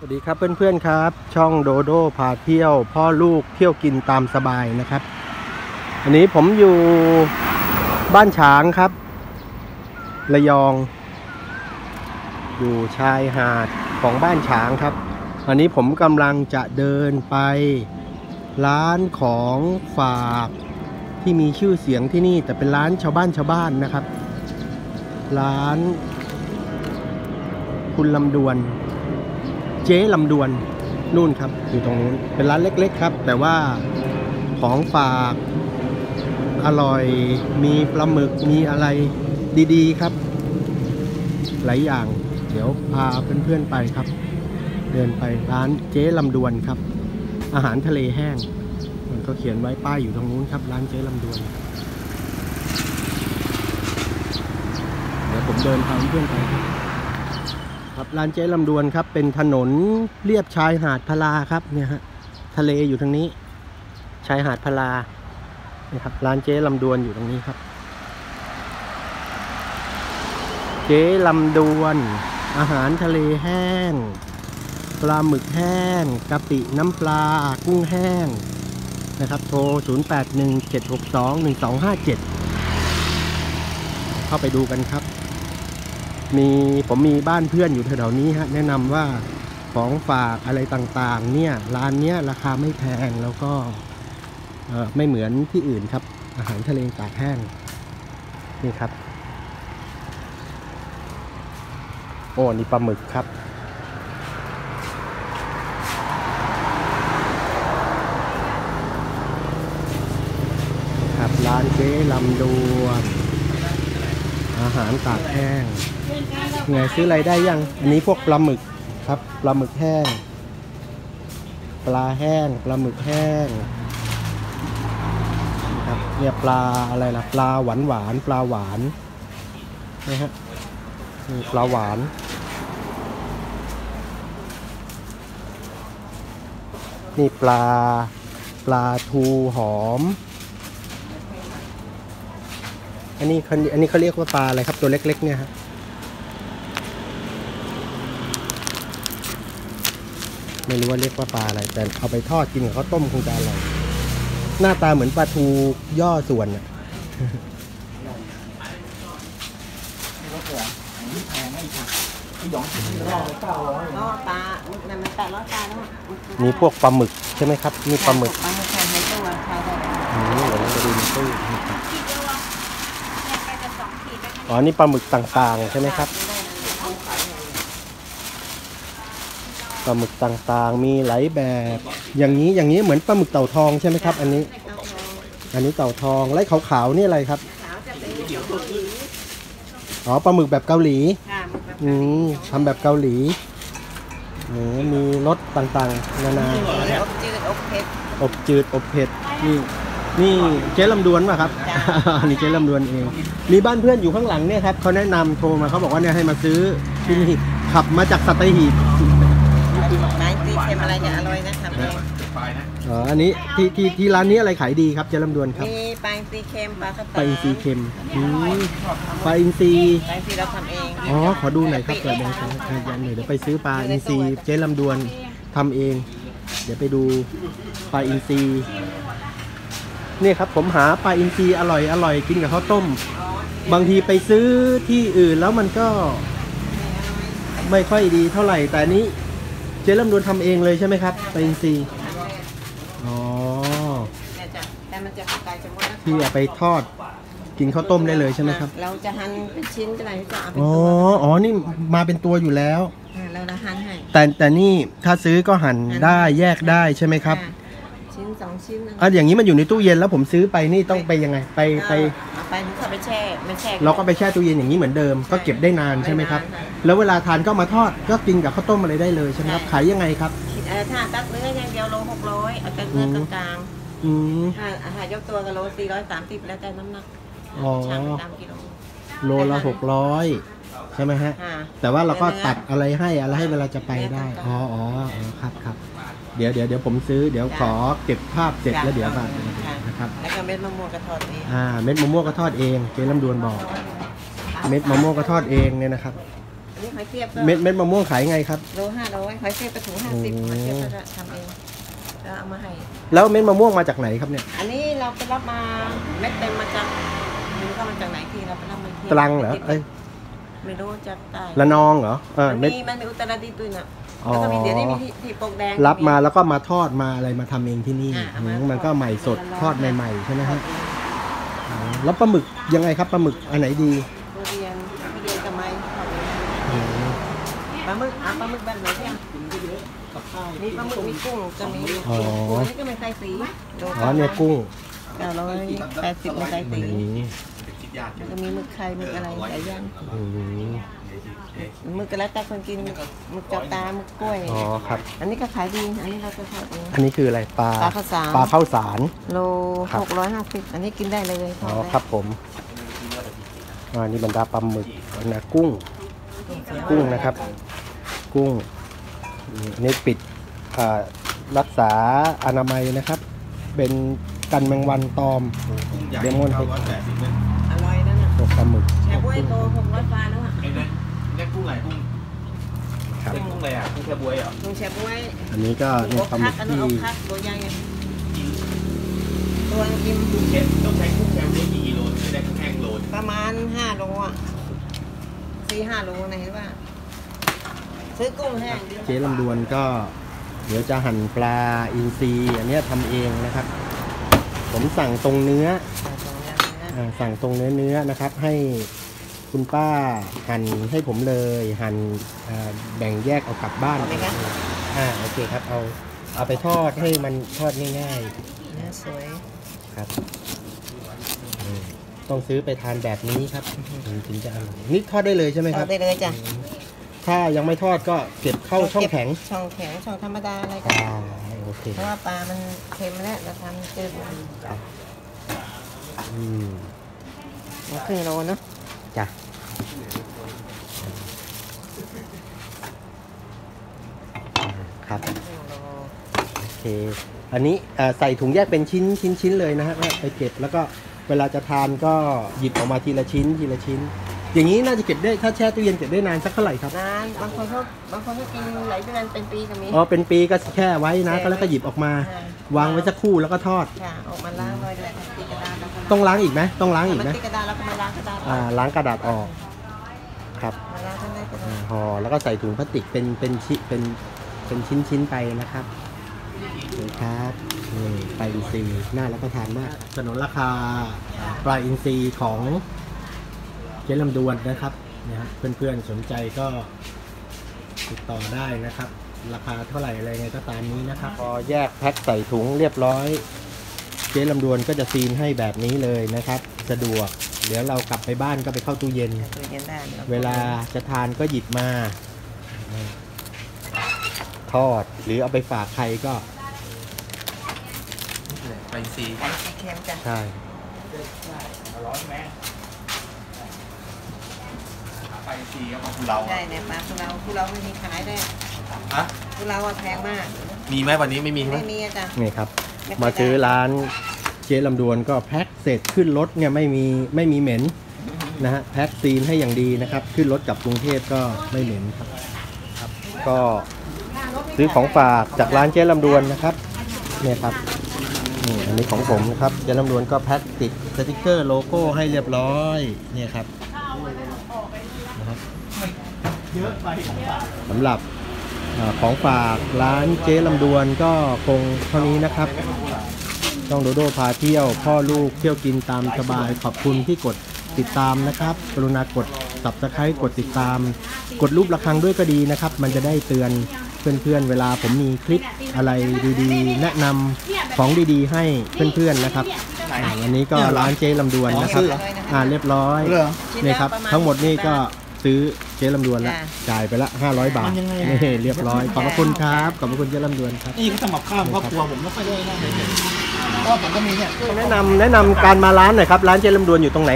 วัสดีครับเพื่อนๆครับช่องโดโดพาเที่ยวพ่อลูกเที่ยวกินตามสบายนะครับอันนี้ผมอยู่บ้านฉางครับระยองอยู่ชายหาดของบ้านฉางครับอันนี้ผมกำลังจะเดินไปร้านของฝากที่มีชื่อเสียงที่นี่แต่เป็นร้านชาวบ้านนะครับร้านคุณลำดวนเจ๊ลำดวนนู่นครับอยู่ตรงนู้นเป็นร้านเล็กๆครับแต่ว่าของฝากอร่อยมีปลาหมึกมีอะไรดีๆครับหลายอย่างเดี๋ยวพาเพื่อนๆไปครับเดินไปร้านเจ๊ลำดวนครับอาหารทะเลแห้งมันก็เขียนไว้ป้ายอยู่ตรงนู้นครับร้านเจ๊ลำดวนเดี๋ยวผมเดินพาเพื่อนๆไปครับร้านเจ๊ลำดวนครับเป็นถนนเลียบชายหาดพลาครับเนี่ยฮะทะเลอยู่ทางนี้ชายหาดพลานี่ครับร้านเจ๊ลำดวนอยู่ตรงนี้ครับเจ๊ลำดวนอาหารทะเลแห้งปลาหมึกแห้งกะปิน้ำปลากุ้งแห้งนะครับโทร0817621257เข้าไปดูกันครับผมมีบ้านเพื่อนอยู่แถวๆนี้ฮะแนะนำว่าของฝากอะไรต่างๆเนี่ยร้านเนี้ยราคาไม่แพงแล้วก็ไม่เหมือนที่อื่นครับอาหารทะเลตากแห้งนี่ครับโอ้นี่ปลาหมึกครับครับร้านเจ๊ลำดวนอาหารตากแห้งไงซื้ออะไรได้ยังอันนี้พวกปลาหมึกครับปลาหมึกแห้งปลาแห้งปลาหมึกแห้งครับเนี่ยปลาอะไรล่ะปลาหวานปลาหวานนะฮะนี่ปลาหวานนี่ปลาทูหอมอันนี้เขาเรียกว่าปลาอะไรครับตัวเล็กๆเนี่ยฮะไม่รู้ว่าเรียกว่าปลาอะไรแต่เอาไปทอดกินกับข้าวต้มคงจะอร่อยหน้าตาเหมือนปลาทูย่อส่วนอ่ะมีพวกปลาหมึกใช่ไหมครับมีปลาหมึกเดี๋ยวเราจะดูในตู้อ๋อนี่ปลาหมึกต่างๆใช่ไหมครับปลาหมึกต่างๆมีหลายแบบอย่างนี้เหมือนปลาหมึกเต่าทองใช่ไหมครับอันนี้เต่าทองไล่ขาวๆนี่อะไรครับอ๋อปลาหมึกแบบเกาหลีทำแบบเกาหลีมีรสต่างๆนานาอบจืดอบเผ็ดนี่เจ๊ลำดวนป่ะครับนี่เจ๊ลำดวนเองมีบ้านเพื่อนอยู่ข้างหลังเนี่ยครับเขาแนะนำโทรมาเขาบอกว่าเนี่ยให้มาซื้อที่นี่ขับมาจากสัตหีบไม้ตีเค็มอะไรเนี่ยอร่อยนะทำเองอ๋ออันนี้ที่ร้านนี้อะไรขายดีครับเจ๊ลำดวนครับมีปลาอินทรีเค็มปลากระป๋องปลาอินทรีเค็มปลาอินทรีเราทำเองอ๋อขอดูหน่อยครับเปิดดูครับเดี๋ยวไปซื้อปลาอินทรีเจ๊ลำดวนทำเองเดี๋ยวไปดูปลาอินทรีนี่ครับผมหาปลาอินทรีอร่อยกินกับข้าวต้มบางทีไปซื้อที่อื่นแล้วมันก็ไม่ค่อยดีเท่าไหร่แต่นี้เจ๊ลำดวนทำเองเลยใช่ไหมครับปลาอินทรีอ๋อที่เอาไปทอดกินข้าวต้มได้เลยใช่ไหมครับเราจะหั่นเป็นชิ้นอะไรจะเอาเป็นตัวอ๋อนี่มาเป็นตัวอยู่แล้วเราจะหั่นให้แต่นี่ถ้าซื้อก็หั่นได้แยกได้ใช่ไหมครับชิ้น2 ชิ้นอย่างนี้มันอยู่ในตู้เย็นแล้วผมซื้อไปนี่ต้องไปยังไงไปเขาไปแช่ไม่แช่เราก็ไปแช่ตู้เย็นอย่างนี้เหมือนเดิมก็เก็บได้นานใช่ไหมครับแล้วเวลาทานก็มาทอดก็กินกับข้าวต้มอะไรได้เลยใช่ไหมครับขายยังไงครับถ้าตัดเนื้ออย่างเดียวโล600เอาแต่เนื้อกลางถ้ายกตัวก็โล430แล้วแต่น้ำหนักชั่งตามกิโลโลละ600ใช่ไหมฮะแต่ว่าเราก็ตัดอะไรให้เวลาจะไปได้อ๋อครับเดี๋ยวผมซื้อเดี๋ยวขอเก็บภาพเสร็จแล้วเดี๋ยวมานะครับแล้วก็เม็ดมะม่วงก็ทอดเองเม็ดมะม่วงก็ทอดเองเจ๊ลำดวนบอกเม็ดมะม่วงก็ทอดเองเนี่ยนะครับ นี่หอยเสียบก็ เม็ดมะม่วงขายไงครับโล500หอยเสียบไปถุง50หอยเสียบก็จะทำเองแล้วเอามาให้แล้วเม็ดมะม่วงมาจากไหนครับเนี่ยอันนี้เราไปรับมาเม็ดเต็มมาจากไม่รู้ก็มาจากไหนที่เราไปรับมาที่ตรังเหรอไม่รู้จากใต้ระนองเหรอมันมีอุตรดิตถ์ด้วยนะแล้วก็มีเดี๋ยวนี้มีที่ปกแดงรับมาแล้วก็มาทอดมาอะไรมาทำเองที่นี่มันก็ใหม่สดทอดใหม่ๆใช่ไหมครับแล้วปลาหมึกยังไงครับปลาหมึกอันไหนดีทุเรียนกับไม้ปลาหมึกแบบไหนเนี่ยมีปลาหมึกมีกุ้งจะมีอันนี้ก็ไม่ใส่สีเนี่ยกุ้ง980ไม่ใส่สีแล้วก็มีหมึกไข่หมึกอะไรหลายอย่างหมึกก็แล้วแต่คนกินหมึกจอตาหมึกกล้วยครับอันนี้ก็ขายดีอันนี้เราจะทอดเองอันนี้คืออะไรปลาข้าวสารโล650อันนี้กินได้เลยครับผมนี่บรรดาปลาหมึกนะกุ้งนะครับ กุ้งนี่ปิดรักษาอนามัยนะครับเป็นกันแมงวันตอมเลมอนอร่อยนั่นน่ะปลาหมึกแช่บ๊วยโต600บาทแล้วอ่ะนี่กุ้งอะไรกุ้งอะไรอ่ะกุ้งแช่บ๊วยเหรอกุ้งแช่บ๊วยอันนี้ก็ปลาหมึกที่ตัวใหญ่ตัวกินต้องใช้กุ้งแช่บ๊วยกี่กิโลจะได้กุ้งแห้งโลประมาณ5 โลอ่ะ4-5 โลนะเห็นว่าซื้อกุ้งแห้งเจ๊ลำดวนก็เดี๋ยวจะหั่นปลาอินทรีอันนี้ทำเองนะครับผมสั่งตรงเนื้อนะครับให้คุณป้าหั่นให้ผมเลยหั่นแบ่งแยกเอากลับบ้านโอเคครับเอาไปทอดให้มันทอดง่ายๆสวยครับต้องซื้อไปทานแบบนี้ครับถึงจะอร่อยนี่ทอดได้เลยใช่ไหมครับทอดได้เลยจ้ะถ้ายังไม่ทอดก็เก็บเข้าช่องแข็งช่องธรรมดาอะไรก็โอเคเพราะว่าปลามันเค็มแล้วเราทำจืดครึ่งโลเนาะจ้ะครับโอเคอันนี้ใส่ถุงแยกเป็นชิ้นเลยนะฮะไปเก็บแล้วก็เวลาจะทานก็หยิบออกมาทีละชิ้นอย่างนี้น่าจะเก็บได้ถ้าแช่ตู้เย็นเก็บได้นานสักเท่าไหร่ครับนานบางคนเขากินหลายเดือนเป็นปีก็มีเป็นปีก็แช่ไว้นะก็แล้วก็หยิบออกมาวางไว้สักครู่แล้วก็ทอดออกมาล้างเลยตีกระดาษต้องล้างอีกไหมต้องล้างอีกไหมตีกระดาษแล้วก็มาล้างกระดาษล้างกระดาษออกครับห่อแล้วก็ใส่ถุงพลาสติกเป็นชิ้นไปนะครับนี่ครับปลาอินทรีน่ารับประทานมากสนนราคาปลาอินทรีของเจ๊ลำดวนนะครับเนี่ยเพื่อนๆสนใจก็ติดต่อได้นะครับราคาเท่าไหร่อะไรไงก็ตามนี้นะครับพอแยกแพ็คใส่ถุงเรียบร้อยเจ๊ลำดวนก็จะซีนให้แบบนี้เลยนะครับสะดวกเดี๋ยวเรากลับไปบ้านก็ไปเข้าตู้เย็นเวลาจะทานก็หยิบมาทอดหรือเอาไปฝากใครก็ไปซีเค็มจ้ะใช่ร้อนไหมไปซีก็ของเราได้เนี่ยปลาของเราไม่มีขายได้ของเราแพงมากมีไหมวันนี้ไม่มีไม่มีจ้ะนี่ครับมาซื้อร้านเจ๊ลำดวนก็แพ็คเสร็จขึ้นรถเนี่ยไม่มีเหม็นนะฮะแพ็คซีนให้อย่างดีนะครับขึ้นรถกลับกรุงเทพก็ไม่เหม็นครับก็ซื้อของฝากจากร้านเจ๊ลำดวนนะครับเนี่ยครับอันนี้ของผมนะครับเจ๊ลำดวนก็แพ็คติดสติ๊กเกอร์โลโก้ให้เรียบร้อยเนี่ยครับนะครับสำหรับของฝากร้านเจ๊ลำดวนก็คงเท่านี้นะครับต้องโดโดพาเที่ยวพ่อลูกเที่ยวกินตามสบายขอบคุณที่กดติดตามนะครับกรุณากด Subscribe กดติดตามกดรูประฆังด้วยก็ดีนะครับมันจะได้เตือนเพื่อนๆเวลาผมมีคลิปอะไรดีๆแนะนำของดีๆให้เพื่อนๆนะครับวันนี้ก็ร้านเจ๊ลำดวนนะครับเรียบร้อยนี่ครับทั้งหมดนี่ก็ซื้อเจ๊ลำดวนแล้วจ่ายไปละ500 บาทนี่เรียบร้อยขอบคุณครับขอบคุณเจ๊ลำดวนครับนี่เขาทำกับข้าวครอบครัวผมไม่ค่อยได้นะก็ผมก็มีเนี่ยแนะนำการมาร้านหน่อยครับร้านเจ๊ลำดวนอยู่ตรงไหน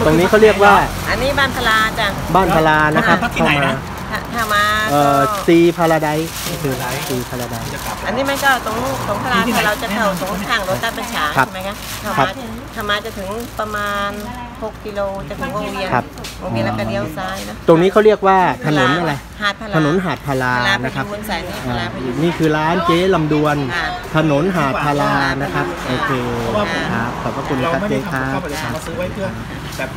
ตรงนี้เขาเรียกว่าอันนี้บ้านพลาจ้ะบ้านพลานะครับเข้ามาถ้ามาซีพาราไดซ์คือร้านซีพาราไดซ์อันนี้มันก็ตรงพลาเราจะเข้าตรงข้างรถใต้บัญชาใช่ไหมคะถ้ามาจะถึงประมาณ 6 กิโลจะถึงวงเวียน ครับ วงเวียนแล้วก็เลี้ยวซ้ายนะ ตรงนี้เขาเรียกว่าถนนอะไร หาดพลา ถนนหาดพารา พลา นะครับ พยุงสายนี้พลาพยุง นี่คือร้านเจ๊ลำดวน ค่ะ ถนนหาดพารานะครับ โอเค ค่ะ ครับ ขอบพระคุณ เรา ครับ ไม่ได้ เจ๊ค ทำ รั เข้า บ ไปเลยมาซื้อไว้เพื่อแบบ